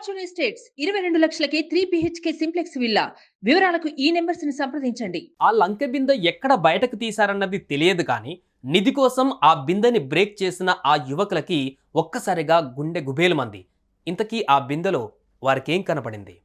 Fortune estates 22 లక్షలకే 3 BHK simplex villa. వివరాలకు ఈ numbers ని సంప్రదించండి. ఆ లంకె బిందె ఎక్కడ బయటకు తీశారన్నది తెలియదు కానీ నిధి కోసం ఆ బిందెని బ్రేక్ చేసిన ఆ యువకులకి ఒక్కసారిగా గుండె గుబేలుమంది. ఇంతకీ ఆ బిందెలో వారికేం కనపడింది?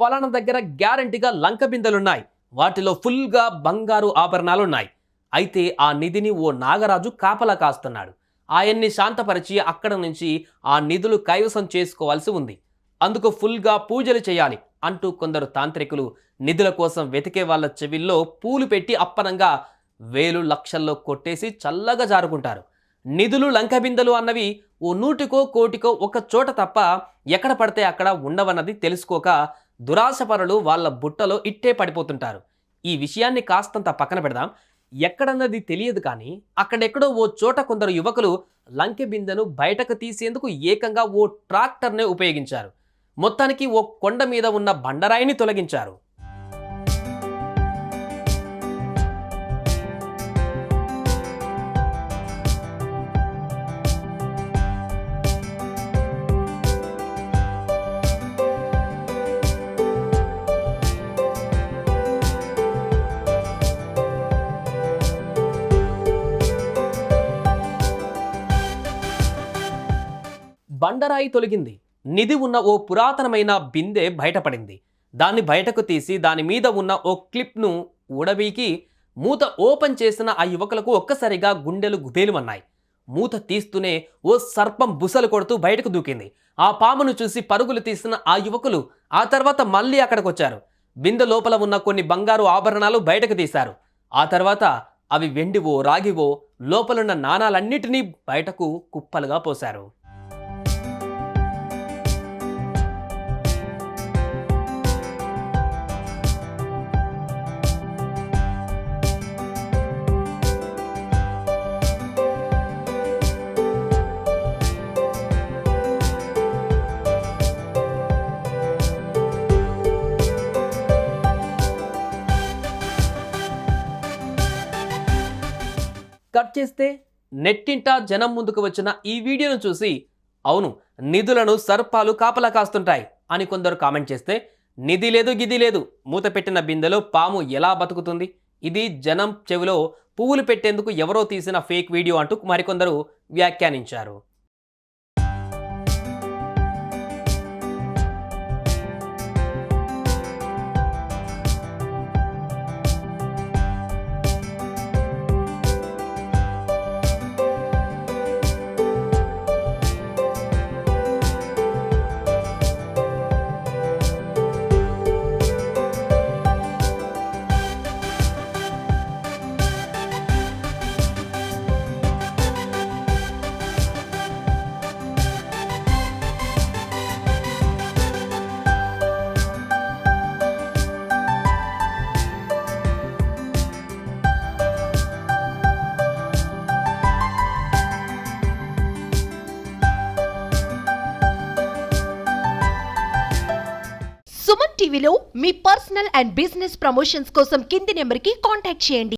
ఫలానా దగ్గర గ్యారంటీగా లంక బిందెలున్నాయి, వాటిలో ఫుల్గా బంగారు ఆభరణాలున్నాయి. అయితే ఆ నిధిని ఓ నాగరాజు కాపలా కాస్తున్నాడు. ఆయన్ని శాంతపరిచి అక్కడ నుంచి ఆ నిధులు కైవసం చేసుకోవాల్సి ఉంది. అందుకు ఫుల్గా పూజలు చేయాలి అంటూ కొందరు తాంత్రికులు నిధుల కోసం వెతికే వాళ్ళ చెవిల్లో పూలు పెట్టి అప్పనంగా వేలు లక్షల్లో కొట్టేసి చల్లగా జారుకుంటారు. నిధులు లంకబిందెలు అన్నవి ఓ నూటికో కోటికో ఒక చోట తప్ప ఎక్కడ పడితే అక్కడ ఉండవన్నది తెలుసుకోక దురాశపరులు వాళ్ళ బుట్టలో ఇట్టే పడిపోతుంటారు. ఈ విషయాన్ని కాస్తంత పక్కన పెడదాం. ఎక్కడన్నది తెలియదు కానీ అక్కడెక్కడో ఓ చోట కొందరు యువకులు లంకె బిందెను బయటకు తీసేందుకు ఏకంగా ఓ ట్రాక్టర్నే ఉపయోగించారు. మొత్తానికి ఓ కొండ మీద ఉన్న బండరాయిని తొలగించారు. బండరాయి తొలగింది. నిధి ఉన్న ఓ పురాతనమైన బిందె బయటపడింది. దాన్ని బయటకు తీసి దాని మీద ఉన్న ఓ క్లిప్ను ఊడబీకి మూత ఓపెన్ చేసిన ఆ యువకులకు ఒక్కసారిగా గుండెలు గుబేలుమన్నాయి. మూత తీస్తూనే ఓ సర్పం బుసలు కొడుతూ బయటకు దూకింది. ఆ పామును చూసి పరుగులు తీసిన ఆ యువకులు ఆ తర్వాత మళ్ళీ అక్కడికొచ్చారు. బిందె లోపల ఉన్న కొన్ని బంగారు ఆభరణాలు బయటకు తీశారు. ఆ తర్వాత అవి వెండివో రాగివో లోపలున్న నాణాలన్నిటినీ బయటకు కుప్పలుగా పోశారు. కట్ చేస్తే నెట్టింట జనం ముందుకు వచ్చిన ఈ వీడియోను చూసి అవును, నిధులను సర్పాలు కాపలా కాస్తుంటాయి అని కొందరు కామెంట్ చేస్తే, నిధి లేదు గిది లేదు, మూత పెట్టిన బిందెలో పాము ఎలా బతుకుతుంది, ఇది జనం చెవిలో పువ్వులు పెట్టేందుకు ఎవరో తీసిన ఫేక్ వీడియో అంటూ మరికొందరు వ్యాఖ్యానించారు. సుమన్ టీవీలో మీ పర్సనల్ అండ్ బిజినెస్ ప్రమోషన్స్ కోసం కింది నెంబర్కి కాంటాక్ట్ చేయండి.